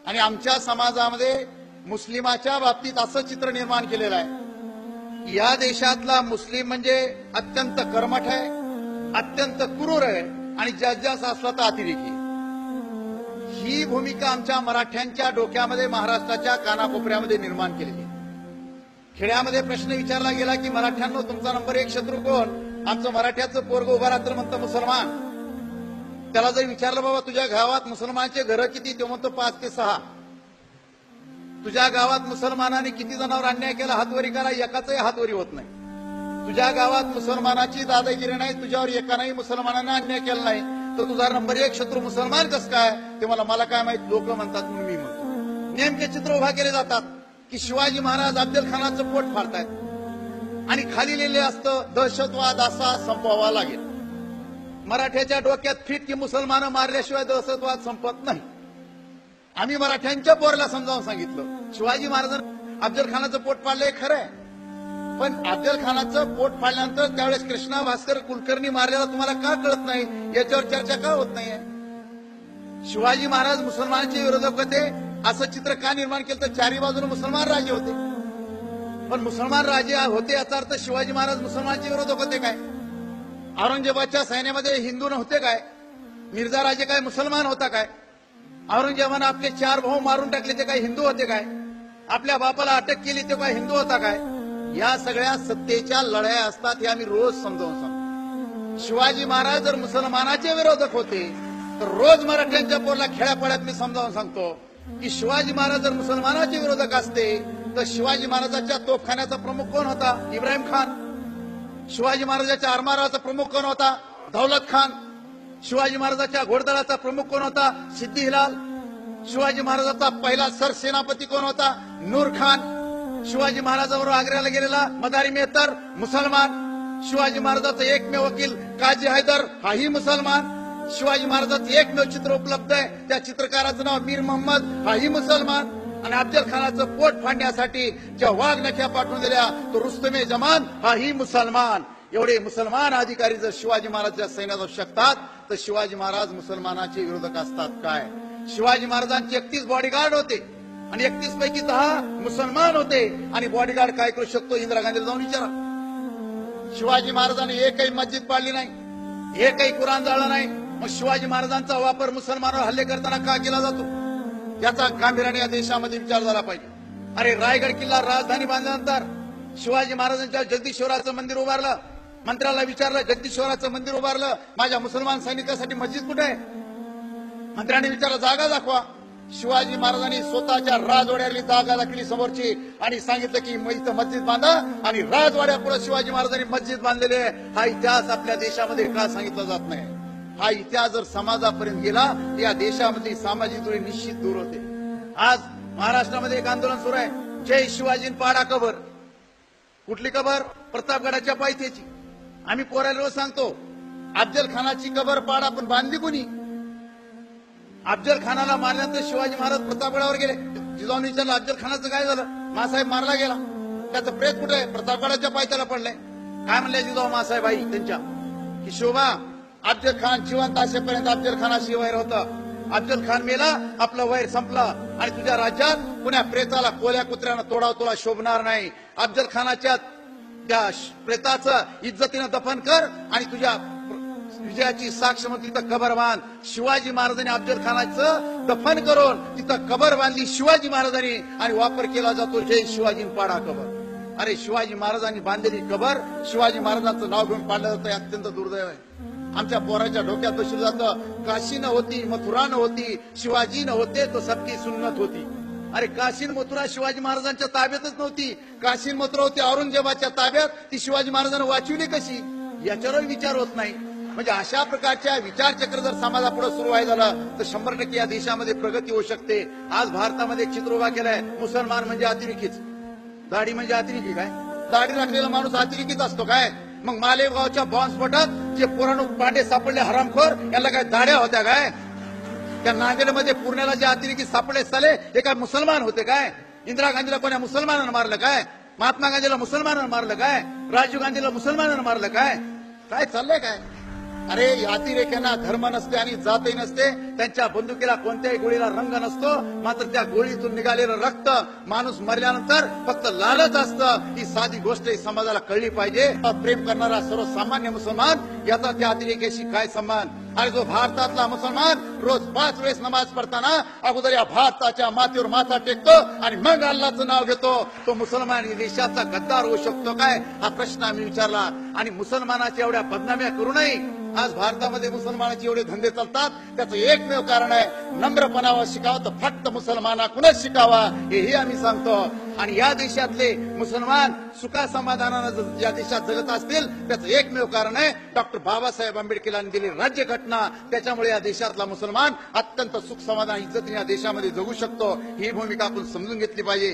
आणि आमच्या समाजामध्ये मुस्लिमाच्या बाबतीत असं चित्र निर्माण केलेलं आहे, या देशातला मुस्लिम म्हणजे अत्यंत कर्मठ आहे, अत्यंत क्रूर आहे आणि जास्त असला तर अतिरेकी. ही भूमिका आमच्या मराठ्यांच्या डोक्यामध्ये महाराष्ट्राच्या कानाकोपऱ्यामध्ये निर्माण केलेली आहे. खेड्यामध्ये प्रश्न विचारला गेला की मराठ्यांनो तुमचा नंबर 1 शत्रू कोण? आमचं मराठ्याचं पोरग उभा राहतं म्हणतं मुसलमान. त्याला जर विचारलं बाबा तुझ्या गावात मुसलमानचे घरं किती, ते म्हणतो 5 ते 6. तुझ्या गावात मुसलमानांनी किती जणांवर अन्याय केला हातवरी करा, एकाचाही हातवरी होत नाही. तुझ्या गावात मुसलमानाची दादागिरी नाही, तुझ्यावर एकानाही मुसलमानांना अन्याय केला नाही, तर तुझा नंबर 1 शत्रू मुसलमान कसं काय? ते मला काय माहित, लोक म्हणतात म्हणून मी म्हणतो. नेमके चित्र उभा केले जातात की शिवाजी महाराज अफजल खानाचं पोट फाडतायत आणि खाली लिहिले असतं दहशतवाद असा संपवावा लागेल. मराठ्याच्या डोक्यात फिट की मुसलमान मारल्याशिवाय दहशतवाद संपत नाही. आम्ही मराठ्यांच्या पोरला समजावून सांगितलं शिवाजी महाराजांनी अफजल खानाचं पोट फाडलंय खरंय, पण अफजल खानाचं पोट फाडल्यानंतर त्यावेळेस कृष्णा भास्कर कुलकर्णी मारलेला तुम्हाला का कळत नाही, याच्यावर चर्चा का होत नाहीये? शिवाजी महाराज मुसलमानांचे विरोधक होते असं चित्र का निर्माण केलं? तर चारी बाजूने मुसलमान राजे होते, पण मुसलमान राजे होते याचा अर्थ शिवाजी महाराज मुसलमानांचे विरोधक होते काय? औरंगजेबाच्या सैन्यामध्ये हिंदू नव्हते काय? मिर्झा राजे काय मुसलमान होता काय? औरंगजेबानं आपले 4 भाऊ मारून टाकले ते काय हिंदू होते काय? आपल्या बापाला अटक केली ते काय हिंदू होता काय? या सगळ्या सत्तेच्या लढाया असतात हे आम्ही रोज समजावून सांगतो. शिवाजी महाराज जर मुसलमानाचे विरोधक होते तर रोज मराठ्यांच्या पोरला खेड्यापाड्यात मी समजावून सांगतो की शिवाजी महाराज जर मुसलमानाचे विरोधक असते तर शिवाजी महाराजांच्या तोफखान्याचा प्रमुख कोण होता? इब्राहिम खान. शिवाजी महाराजांच्या आरमाराचा प्रमुख कोण होता? दौलत खान. शिवाजी महाराजांच्या घोडदळाचा प्रमुख कोण होता? सिद्दी हिलाल. शिवाजी महाराजांचा पहिला सरसेनापती कोण होता? नूर खान. शिवाजी महाराजांबरोबर आग्र्याला गेलेला मदारी मेहतर मुसलमान. शिवाजी महाराजांचा एकमेव वकील काजी हैदर हाही मुसलमान. शिवाजी महाराजांचं एकमेव चित्र उपलब्ध आहे, त्या चित्रकाराचं नाव मीर मोहम्मद हाही मुसलमान. आणि अफजल खानाचं पोट फाडण्यासाठी ज्या वाघनख्या पाठवून दिल्या तो रुस्तमे जमान हाही मुसलमान. एवढे मुसलमान अधिकारी जर शिवाजी महाराजांच्या सैन्यात असू शकतात तर शिवाजी महाराज मुसलमानाचे विरोधक असतात काय? शिवाजी महाराजांचे 31 बॉडीगार्ड होते आणि 31 पैकी 10 मुसलमान होते. आणि बॉडीगार्ड काय करू शकतो इंदिरा गांधीला जाऊन विचारा. शिवाजी महाराजांनी एकही मस्जिद पाडली नाही, एकही कुराण जाळलं नाही. मग शिवाजी महाराजांचा वापर मुसलमानावर हल्ले करताना का केला जातो? याचा गांभीर्याने या देशामध्ये विचार झाला पाहिजे. अरे रायगड किल्ला राजधानी बांधल्यानंतर शिवाजी महाराजांच्या जगदीश्वराचं मंदिर उभारलं. मंत्र्याला विचारलं जगदीश्वराचं मंदिर उभारलं, माझ्या मुसलमान सैनिकांसाठी मस्जिद कुठे आहे? मंत्र्यांनी विचारलं जागा दाखवा. शिवाजी महाराजांनी स्वतःच्या राजवाड्यातली जागा दाखवली समोरची आणि सांगितलं की इथं मस्जिद बांधा, आणि राजवाड्यापुढे शिवाजी महाराजांनी मस्जिद बांधलेली आहे. हा इतिहास आपल्या देशामध्ये का सांगितला जात नाही? हा इतिहास जर समाजापर्यंत गेला तर या देशामध्ये सामाजिक दुरी निश्चित दूर होते. आज महाराष्ट्रामध्ये एक आंदोलन सुरू आहे, जय शिवाजी पाडा कबर. कुठली कबर? प्रतापगडाच्या पायथ्याची. आम्ही पोराला रोज सांगतो अफजल खानाची कबर पाडा, पण बांधली कोणी? अफजल खानाला मारल्यानंतर शिवाजी महाराज प्रतापगडावर गेले. जिजाऊन विचारलं अफजल खानाचं काय झालं? मासाहेब मारला गेला. त्याचं प्रेत कुठे आहे? प्रतापगडाच्या पायथ्याला पडलंय. काय म्हणले जिजाऊ मासाहेब आई त्यांच्या की शोभा अफजल खान जिवंत असेपर्यंत अफजल खानाशी वैर होतं. अफजल खान मेला, आपलं वैर संपलं आणि तुझ्या राज्यात पुण्या प्रेताला कोल्या कुत्र्यानं तोडाव तुला शोभणार नाही. अफजल खानाच्या त्या प्रेताचं इज्जतीनं दफन कर आणि तुझ्या विजयाची साक्ष म्हणून तिथं कबर बांध. शिवाजी महाराजांनी अफजल खानाचं दफन करून तिथं कबर बांधली शिवाजी महाराजांनी, आणि वापर केला जातो जय शिवाजी पाडा कबर. अरे शिवाजी महाराजांनी बांधलेली कबर शिवाजी महाराजांचं नाव घेऊन पाडलं जातं, अत्यंत दुर्दैव आहे. आमच्या पोराच्या डोक्यात बसलं जातं काशी न होती, मथुरा न होती, शिवाजी न होते तो सबकी सुन्नत होती. अरे काशी मथुरा शिवाजी महाराजांच्या ताब्यातच नव्हती. काशी मथुरा होती औरंगजेबाच्या ताब्यात, ती शिवाजी महाराजांना वाचवली कशी? याच्यावर विचार होत नाही. म्हणजे अशा प्रकारच्या विचारचक्र जर समाजापुढे सुरू व्हायला झालं तर 100% या देशामध्ये प्रगती होऊ शकते. आज भारतामध्ये एक चित्र उभा केलंय, मुसलमान म्हणजे अतिरेकीच. दाढी म्हणजे अतिरेकी काय? दाढी राखलेला माणूस अतिरेकीच असतो काय? मग मालेगावच्या बॉम्बस्फोटात जे पुराणू पांडे सापडले हरामखोर, यांना काय दाढ्या होत्या काय? त्या नांदेडमध्ये पुण्याला जे अतिरेकी सापडले साले हे काय मुसलमान होते काय? इंदिरा गांधीला कोणा मुसलमानानं मारलं काय? महात्मा गांधीला मुसलमानानं मारलं काय? राजीव गांधीला मुसलमानानं मारलं काय? काय चाललंय काय? अरे या अतिरेक्यांना धर्म नसते आणि जातही नसते, त्यांच्या बंदुकीला कोणत्याही गोळीला रंग नसतो, मात्र त्या गोळीतून निघालेलं रक्त माणूस मरल्यानंतर फक्त लालच असतं, ही साधी गोष्ट ही समाजाला कळली पाहिजे. प्रेम करणारा सर्वसामान्य मुसलमान याचा त्या अतिरेक्याशी काय संबंध? आणि जो भारतातला मुसलमान रोज 5 वेळेस नमाज पडताना अगोदर या भारताच्या मातीवर माथा टेकतो आणि मग अल्लाचं नाव घेतो, तो मुसलमान या देशाचा गद्दार होऊ शकतो काय? हा प्रश्न आम्ही विचारला. आणि मुसलमानाच्या एवढ्या बदनाम्या करूनही आज भारतामध्ये मुसलमानाचे एवढे धंदे चालतात, त्याचं एकमेव कारण आहे, नम्रपणावर शिकावं तर फक्त मुसलमानाकडूनच शिकावा, हेही आम्ही सांगतो. आणि या देशातले मुसलमान सुखा समाधानानं या देशात जगत असतील, त्याचं एकमेव कारण आहे डॉक्टर बाबासाहेब आंबेडकरांनी दिलेली राज्यघटना. त्याच्यामुळे या देशातला मुसलमान अत्यंत सुख समाधान इज्जतीने या देशामध्ये जगू शकतो. ही भूमिका आपण समजून घेतली पाहिजे.